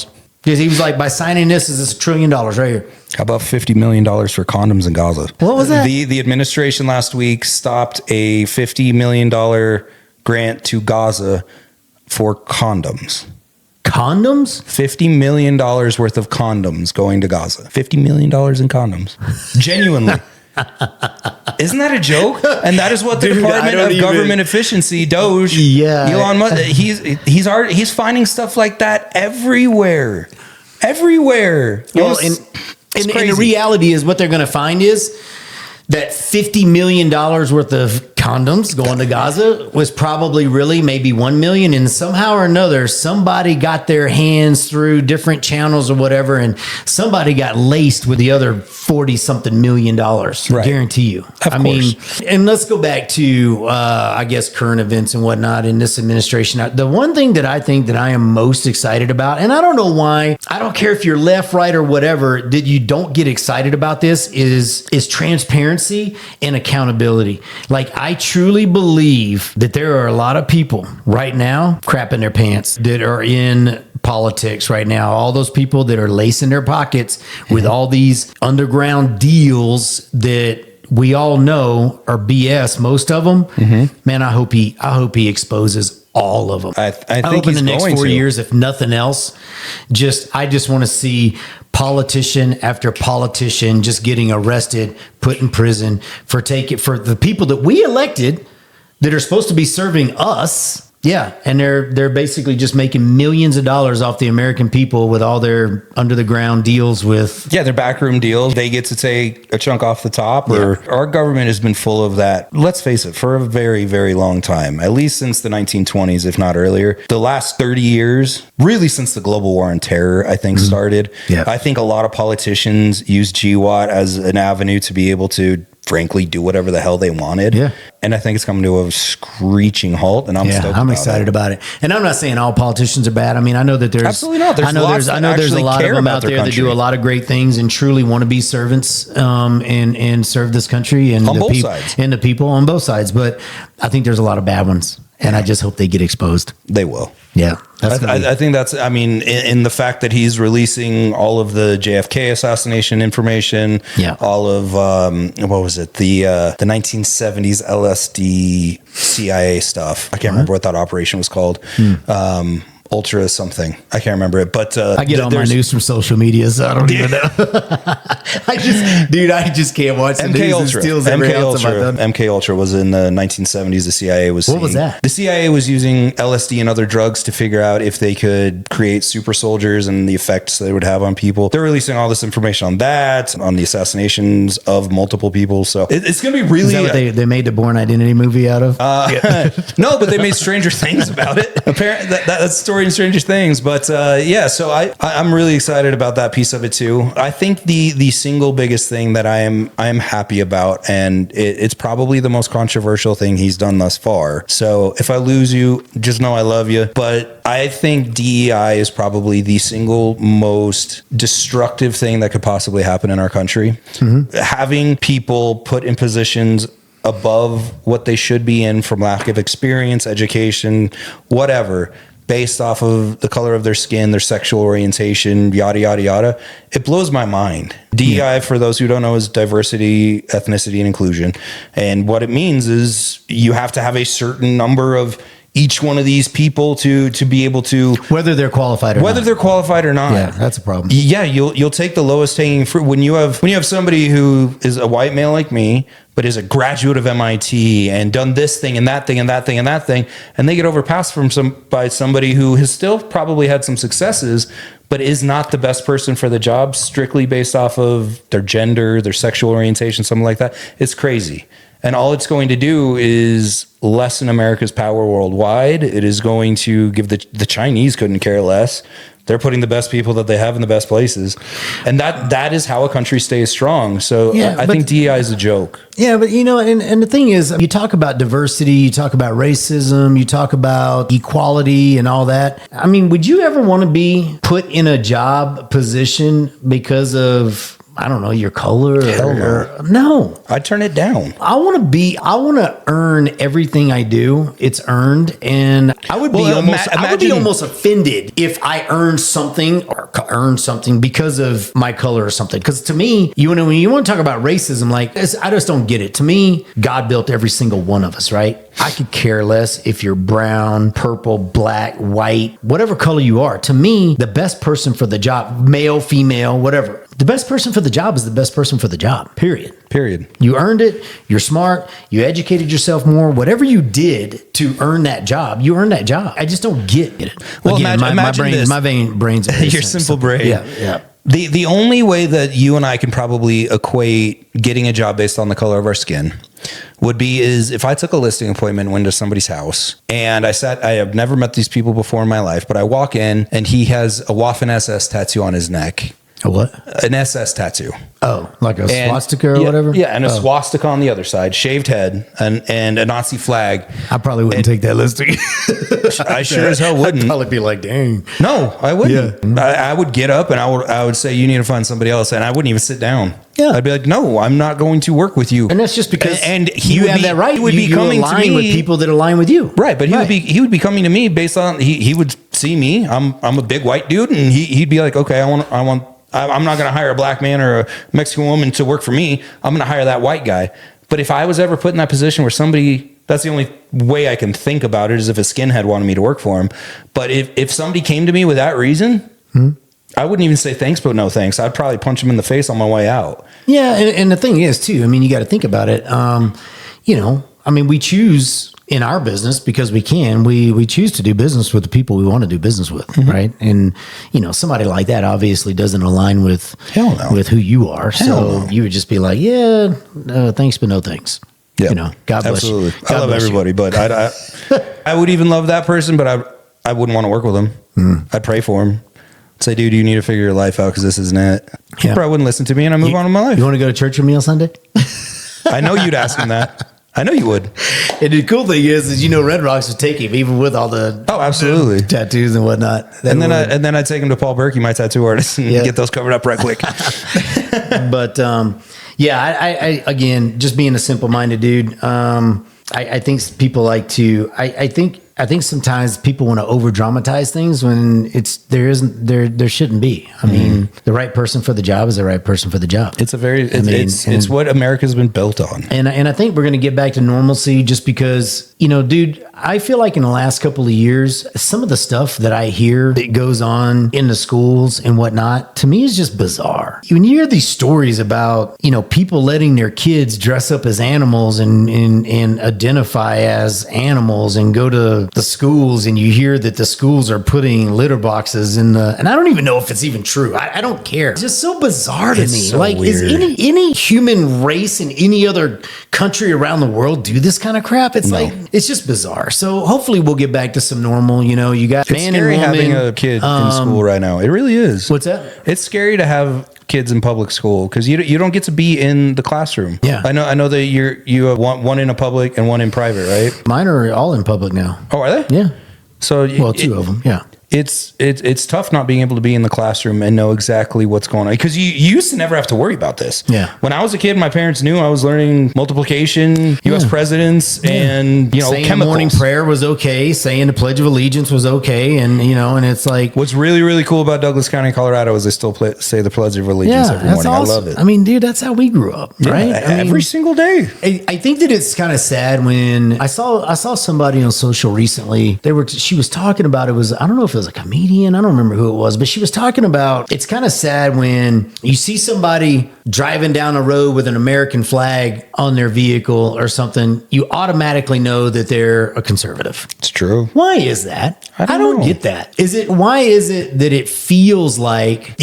Because he was like, by signing this, is this $1 trillion right here. How about $50 million for condoms in Gaza? What was that? The administration last week stopped a $50 million grant to Gaza for condoms. Condoms? $50 million worth of condoms going to Gaza. $50 million in condoms. Genuinely. Isn't that a joke? And that is what the Department of Government Efficiency, Doge, Elon Musk, he's finding stuff like that everywhere. Well, and the reality is what they're going to find is that $50 million worth of condoms going to Gaza was probably really maybe 1 million. And somehow or another, somebody got their hands through different channels or whatever. And somebody got laced with the other 40 something million dollars. I guarantee you. I mean, and let's go back to, I guess, current events and whatnot in this administration. The one thing that I think that I am most excited about, and I don't know why, I don't care if you're left, right, or whatever, that you don't get excited about this is transparency and accountability. Like, I truly believe that there are a lot of people right now crapping their pants that are in politics right now. All those people that are lacing their pockets with all these underground deals that we all know are BS, most of them. Man, I hope he exposes all of them. I think hope in the next 4 years, years, if nothing else, I just want to see politician after politician just getting arrested, put in prison for the people that we elected that are supposed to be serving us. Yeah, and they're basically just making millions of dollars off the American people with all their under the ground deals with. Yeah, their backroom deals. They get to take a chunk off the top. Or our government has been full of that. Let's face it, for a very, very long time, at least since the 1920s, if not earlier. The last 30 years, really since the global war on terror, I think started. Yeah. I think a lot of politicians use GWAT as an avenue to be able to frankly do whatever the hell they wanted. Yeah. And I think it's coming to a screeching halt, and I'm stoked I'm about excited it. about it. And I'm not saying all politicians are bad. I mean, I know that there's Absolutely not. I know there's a lot of them out there that do a lot of great things and truly want to be servants and serve this country and On the both people sides. and the people on both sides. But I think there's a lot of bad ones, and I just hope they get exposed. They will. Yeah. I think that's, I mean, in the fact that he's releasing all of the JFK assassination information, all of, what was it? The 1970s LSD CIA stuff. I can't remember what that operation was called. Ultra something. I can't remember it, but I get all my news from social media, so I don't even know. I just can't watch the news. Ultra. It steals every ounce of my time. MK Ultra was in the 1970s. The CIA was. What was that? The CIA was using LSD and other drugs to figure out if they could create super soldiers and the effects they would have on people. They're releasing all this information on that, on the assassinations of multiple people. So it's going to be really. Is that what they made the Bourne Identity movie out of? No, but they made Stranger Things about it. Apparently, that's the story in Stranger Things. But so I'm really excited about that piece of it too. I think the single biggest thing that I am happy about, and it's probably the most controversial thing he's done thus far. So if I lose you, just know I love you. But I think DEI is probably the single most destructive thing that could possibly happen in our country. Having people put in positions above what they should be in from lack of experience, education, whatever, based off of the color of their skin, their sexual orientation, yada, yada, yada. It blows my mind. DEI, for those who don't know, is diversity, ethnicity, and inclusion. And what it means is you have to have a certain number of each one of these people to be able to, whether they're qualified or not. Yeah, that's a problem. Yeah, you'll take the lowest hanging fruit when you have somebody who is a white male like me, but is a graduate of MIT and done this thing and that thing and that thing and that thing, and they get overpassed by somebody who has still probably had some successes, but is not the best person for the job strictly based off of their gender, their sexual orientation, something like that. It's crazy. And all it's going to do is lessen America's power worldwide. It is going to give the Chinese couldn't care less. They're putting the best people that they have in the best places. And that is how a country stays strong. So I think DEI is a joke. Yeah, but and the thing is, you talk about diversity, you talk about racism, you talk about equality and all that. I mean, would you ever want to be put in a job position because of, I don't know, your color? Hell no. No. I'd turn it down. I want to earn everything I do. It's earned. And I would be almost offended if I earned something because of my color or something. Because to me, when you want to talk about racism, like, I just don't get it. To me, God built every single one of us, right? I could care less if you're brown, purple, black, white, whatever color you are. To me, the best person for the job, male, female, whatever, the best person for the job is the best person for the job, period. You earned it. You're smart. You educated yourself more. Whatever you did to earn that job, you earned that job. I just don't get it. Well, again, imagine my brain's your simple brain. Yeah. The only way that you and I can probably equate getting a job based on the color of our skin would be is if I took a listing appointment, went to somebody's house, and I have never met these people before in my life, but I walk in and he has a Waffen SS tattoo on his neck. A what? An SS tattoo. Oh, like a swastika or whatever? Yeah, and a swastika on the other side, shaved head, and a Nazi flag. I probably wouldn't take that listing. I sure as hell wouldn't. I'd probably be like, dang. No, I wouldn't. Yeah. I would get up and I would say, you need to find somebody else, and I wouldn't even sit down. Yeah. I'd be like, no, I'm not going to work with you. And that's just because you have that right. He would be coming to me with people that align with you. Right, but he would be coming to me based on he would see me. I'm a big white dude, and he'd be like, okay, I'm not going to hire a black man or a Mexican woman to work for me. I'm going to hire that white guy. But if I was ever put in that position where somebody, that's the only way I can think about it, is if a skinhead wanted me to work for him. But if somebody came to me with that reason, I wouldn't even say thanks, but no thanks. I'd probably punch him in the face on my way out. Yeah, and the thing is too, I mean, you got to think about it. We choose in our business, because we can, we choose to do business with the people we want to do business with, right? And somebody like that obviously doesn't align with with who you are. So you would just be like, yeah, thanks, but no thanks. Yeah, God bless you. Absolutely. I love everybody, but I would even love that person, but I wouldn't want to work with him. I'd pray for him. Say, dude, you need to figure your life out because this isn't it. He probably wouldn't listen to me, and I move on with my life. You want to go to church with me on Sunday? I know you'd ask him that. I know you would. And the cool thing is Red Rocks would take him, even with all the absolutely tattoos and whatnot. And then I'd take him to Paul Berkey, my tattoo artist, and get those covered up right quick. But I again, just being a simple-minded dude. I think people like to. I think sometimes people want to over dramatize things when there shouldn't be. I mean, the right person for the job is the right person for the job. It's what America's been built on. And I think we're going to get back to normalcy just because, dude, I feel like in the last couple of years, some of the stuff that I hear that goes on in the schools and whatnot, to me is just bizarre. When you hear these stories about, people letting their kids dress up as animals and identify as animals and go to the schools, and you hear that the schools are putting litter boxes and I don't even know if it's even true. I don't care. It's just so bizarre to me. So like, weird. Is any human race in any other country around the world do this kind of crap? It's it's just bizarre. So hopefully we'll get back to some normal, you got It's man scary and woman. having a kid in school right now. It really is. What's that? It's scary to have kids in public school because you don't get to be in the classroom. Yeah. I know that you have one in a public and one in private, right? Mine are all in public now. Oh, are they? Yeah. So two of them. Yeah. It's tough not being able to be in the classroom and know exactly what's going on because you used to never have to worry about this. Yeah. When I was a kid, my parents knew I was learning multiplication, U.S. presidents, and saying chemicals. Morning prayer was okay. Saying the Pledge of Allegiance was okay, and and it's like what's really really cool about Douglas County, Colorado, is they still say the Pledge of Allegiance every morning. Awesome. I love it. I mean, dude, that's how we grew up, right? Every single day. I think that it's kind of sad when I saw somebody on social recently. She was talking about it was I don't know if it was a comedian. I don't remember who it was, but she was talking about it's kind of sad when you see somebody driving down a road with an American flag on their vehicle or something, you automatically know that they're a conservative. It's true. Why is that? I don't know. get that. Why is it that it feels like,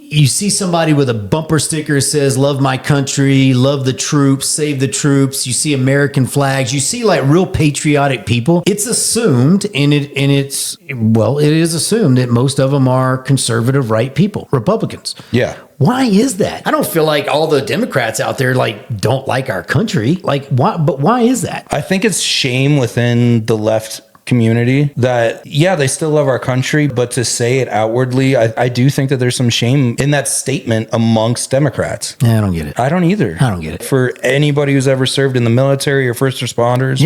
you see somebody with a bumper sticker that says, love my country, love the troops, save the troops. You see American flags. You see like real patriotic people. It's assumed it is assumed that most of them are conservative right people, Republicans. Yeah. Why is that? I don't feel like all the Democrats out there don't like our country. Like why? But why is that? I think it's shame within the left community that they still love our country, but to say it outwardly, I do think that there's some shame in that statement amongst Democrats. Yeah, I don't get it. I don't either. I don't get it. For anybody who's ever served in the military or first responders,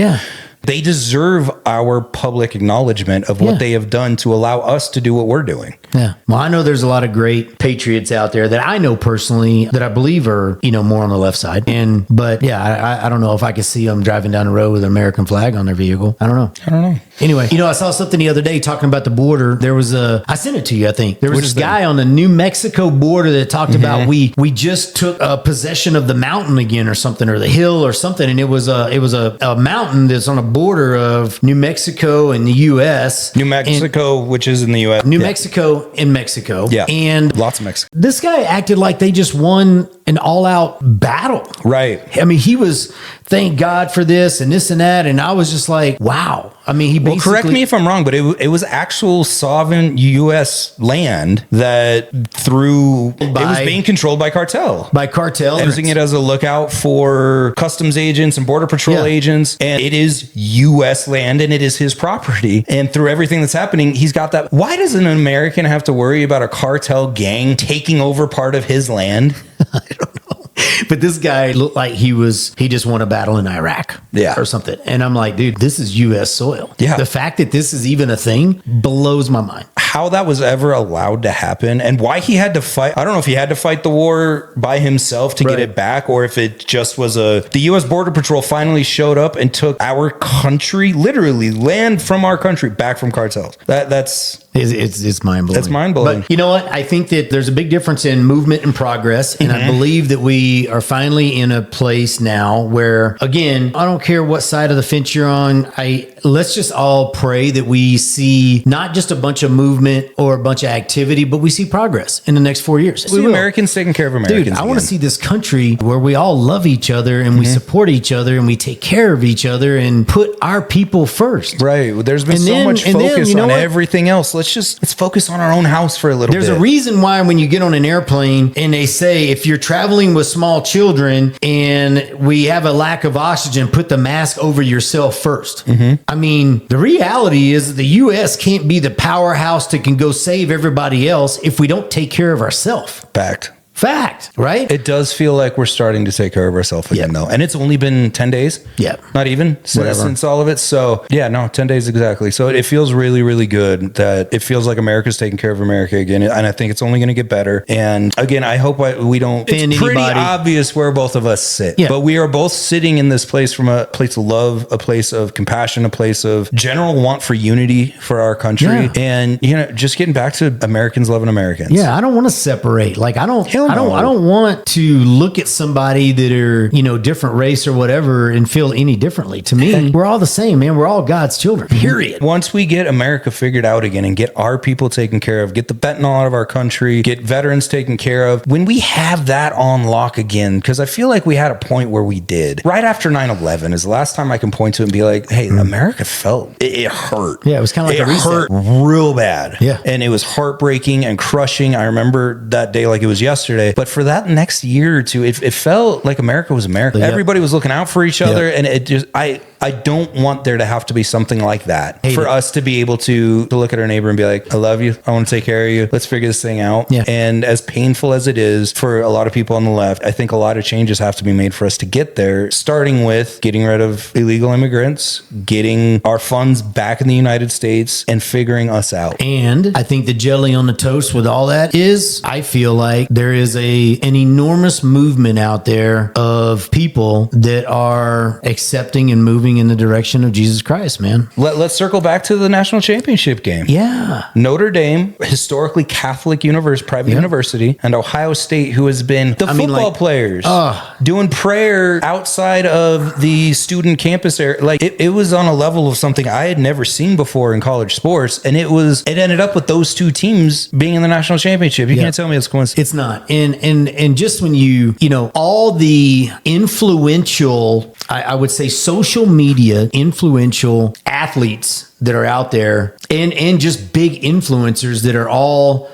they deserve our public acknowledgement of what they have done to allow us to do what we're doing. Yeah. Well, I know there's a lot of great patriots out there that I know personally that I believe are, more on the left side. But I don't know if I could see them driving down the road with an American flag on their vehicle. I don't know. Anyway, I saw something the other day talking about the border. There was I sent it to you, I think. There was this guy on the New Mexico border that talked about we just took possession of the mountain again or something, or the hill or something. And it was a mountain that's on a border of New Mexico and the U.S. New Mexico, which is in the U.S. New Mexico in Mexico. Yeah. And lots of Mexico. This guy acted like they just won an all-out battle. Right. I mean, he was, thank God for this and this and that. And I was just like, wow. I mean, he basically... Well, correct me if I'm wrong, but it was actual sovereign U.S. land that it was being controlled by cartel. By cartel. Using it as a lookout for customs agents and border patrol agents. And it is U.S. land and it is his property. And through everything that's happening, he's got that. Why does an American have to worry about a cartel gang taking over part of his land? I don't know. But this guy looked like he just won a battle in Iraq or something. And I'm like, dude, this is U.S. soil. Yeah. The fact that this is even a thing blows my mind. How that was ever allowed to happen and why he had to fight. I don't know if he had to fight the war by himself to get it back or if it just was the U.S. Border Patrol finally showed up and took our country, literally land from our country back from cartels. That's It's mind blowing. It's mind-blowing. But you know what? I think that there's a big difference in movement and progress. And I believe that we are finally in a place now where, again, I don't care what side of the fence you're on. Let's just all pray that we see not just a bunch of movement or a bunch of activity, but we see progress in the next 4 years. See Americans taking care of Americans. Dude, I want to see this country where we all love each other and we support each other and we take care of each other and put our people first. Right. There's been so much focus on everything else. Let's focus on our own house for a little bit. There's a reason why when you get on an airplane and they say if you're traveling with small children and we have a lack of oxygen, put the mask over yourself first. I mean, the reality is the U.S. can't be the powerhouse that can go save everybody else if we don't take care of ourselves. Fact, right? It does feel like we're starting to take care of ourselves again, though. And it's only been 10 days. Yeah. Not even since all of it. So, 10 days exactly. So it feels really, really good that it feels like America's taking care of America again. And I think it's only going to get better. And again, I hope we don't. It's pretty obvious where both of us sit. Yeah. But we are both sitting in this place from a place of love, a place of compassion, a place of general want for unity for our country. Yeah. And, just getting back to Americans loving Americans. Yeah. I don't want to separate. Like, I don't want to look at somebody that are, different race or whatever and feel any differently. To me, we're all the same, man. We're all God's children, period. Once we get America figured out again and get our people taken care of, get the fentanyl out of our country, get veterans taken care of, when we have that on lock again, because I feel like we had a point where we did. Right after 9/11 is the last time I can point to and be like, hey, America felt, it hurt. Yeah, it was kind of like a reset. It hurt real bad. Yeah. And it was heartbreaking and crushing. I remember that day like it was yesterday. But for that next year or two, it felt like America was America. Yep. Everybody was looking out for each other. And it just, I don't want there to have to be something like that for us to be able to look at our neighbor and be like, I love you. I want to take care of you. Let's figure this thing out. Yeah. And as painful as it is for a lot of people on the left, I think a lot of changes have to be made for us to get there, starting with getting rid of illegal immigrants, getting our funds back in the United States, and figuring us out. And I think the jelly on the toast with all that is, I feel like there is an enormous movement out there of people that are accepting and moving in the direction of Jesus Christ, man. Let's circle back to the national championship game. Yeah. Notre Dame, historically Catholic private university, and Ohio State, who has been the football players doing prayer outside of the student campus area. Like it was on a level of something I had never seen before in college sports. And it ended up with those two teams being in the national championship. You can't tell me it's coincidence. It's not. And just when all the influential, I would say social media influential athletes that are out there and just big influencers that are all,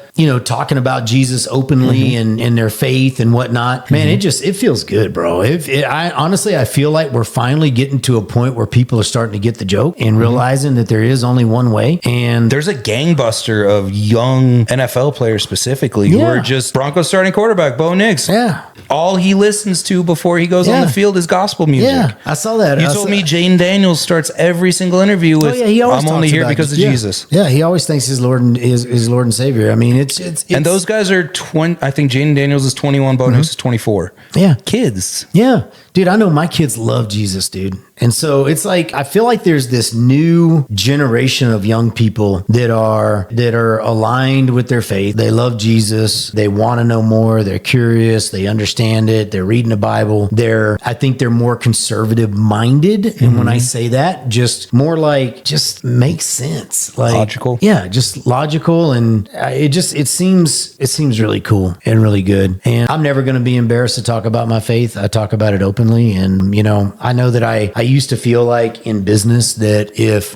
talking about Jesus openly and their faith and whatnot, man, it feels good, bro. I feel like we're finally getting to a point where people are starting to get the joke and realizing that there is only one way. And there's a gangbuster of young NFL players specifically who are just Broncos starting quarterback, Bo Nix. Yeah. All he listens to before he goes on the field is gospel music. Yeah, I saw that. You told me Jaden Daniels starts every single interview with, I'm only here because of Jesus. Yeah, he always thinks his Lord and Savior. I mean, it's and those guys are 20. I think Jaden Daniels is 21, Bo Nix is 24. Yeah. Kids. Yeah. Dude, I know my kids love Jesus, dude. And so it's like, I feel like there's this new generation of young people that are aligned with their faith. They love Jesus. They want to know more. They're curious. They understand it. They're reading the Bible. I think they're more conservative minded. And when I say that, just more like, just makes sense. Like logical. Yeah. Just logical. And it seems really cool and really good. And I'm never going to be embarrassed to talk about my faith. I talk about it openly. And, I know that I used to feel like in business that if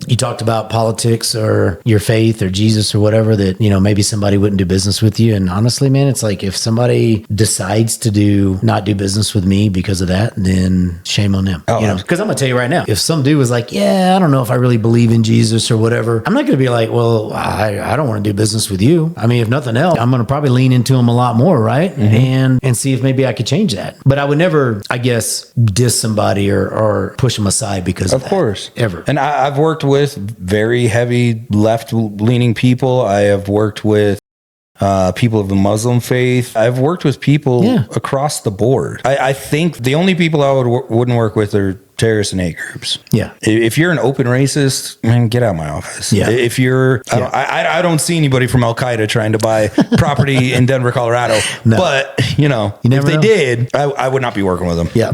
you talked about politics or your faith or Jesus or whatever, that, maybe somebody wouldn't do business with you. And honestly, man, it's like if somebody decides to not do business with me because of that, then shame on them. Because I'm going to tell you right now, if some dude was like, yeah, I don't know if I really believe in Jesus or whatever, I'm not going to be like, well, I don't want to do business with you. I mean, if nothing else, I'm going to probably lean into him a lot more, right? And see if maybe I could change that. But I would never, I guess, diss somebody or push them aside because of that. Of course. Ever. And I've worked with very heavy left-leaning people. I have worked with people of the Muslim faith. I've worked with people across the board. I think the only people I wouldn't work with are terrorist and hate groups. Yeah. If you're an open racist, man, get out of my office. Yeah. If you're, I don't see anybody from Al Qaeda trying to buy property in Denver, Colorado. No. But if never they know. did, I would not be working with them. Yeah.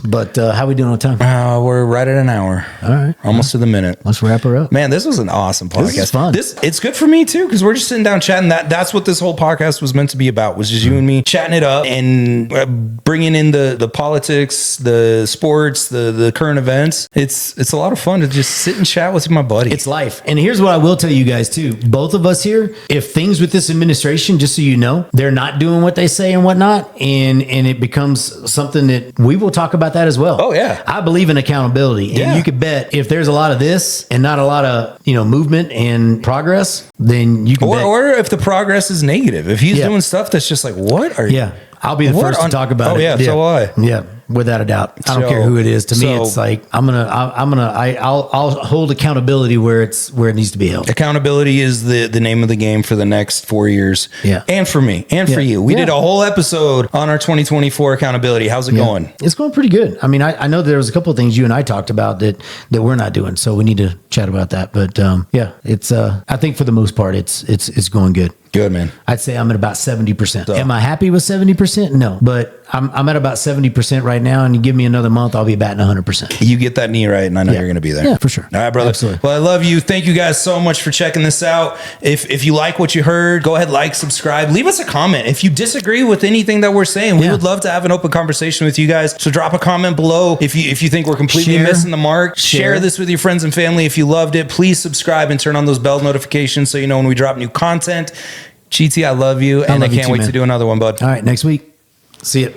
But how we doing on time? We're right at an hour. All right. Almost to the minute. Let's wrap her up. Man, this was an awesome podcast. This is fun. It's good for me too, because we're just sitting down chatting. That's what this whole podcast was meant to be about, was just you and me chatting it up and bringing in the politics, the sports, the current events. It's a lot of fun to just sit and chat with my buddy. It's life. And here's what I will tell you guys too. Both of us here, if things with this administration, just so you know, they're not doing what they say and whatnot, and it becomes something that we will talk about that as well. Oh, yeah. I believe in accountability. And Yeah. you could bet if there's a lot of this and not a lot of, movement and progress, then you can bet. or if the progress is negative, if he's doing stuff that's just like, what are you? Yeah. I'll be the first to talk about it. Oh yeah, so will I. Yeah, without a doubt. I don't care who it is. To me, it's like I'll hold accountability where it needs to be held. Accountability is the name of the game for the next 4 years. Yeah. And for me and for you. We did a whole episode on our 2024 accountability. How's it going? It's going pretty good. I mean, I know there was a couple of things you and I talked about that we're not doing, so we need to chat about that. But it's I think for the most part it's going good. Good, man. I'd say I'm at about 70%. Am I happy with 70%? No, but I'm at about 70% right now, and you give me another month, I'll be batting 100%. You get that knee right, and I know you're going to be there. Yeah, for sure. All right, brother. Absolutely. Well, I love you. Thank you guys so much for checking this out. If you like what you heard, go ahead, like, subscribe, leave us a comment. If you disagree with anything that we're saying, we would love to have an open conversation with you guys. So drop a comment below if you think we're completely missing the mark. Share this with your friends and family. If you loved it, please subscribe and turn on those bell notifications so you know when we drop new content. GT, I love you, and I can't wait to do another one, bud. All right, next week. See you.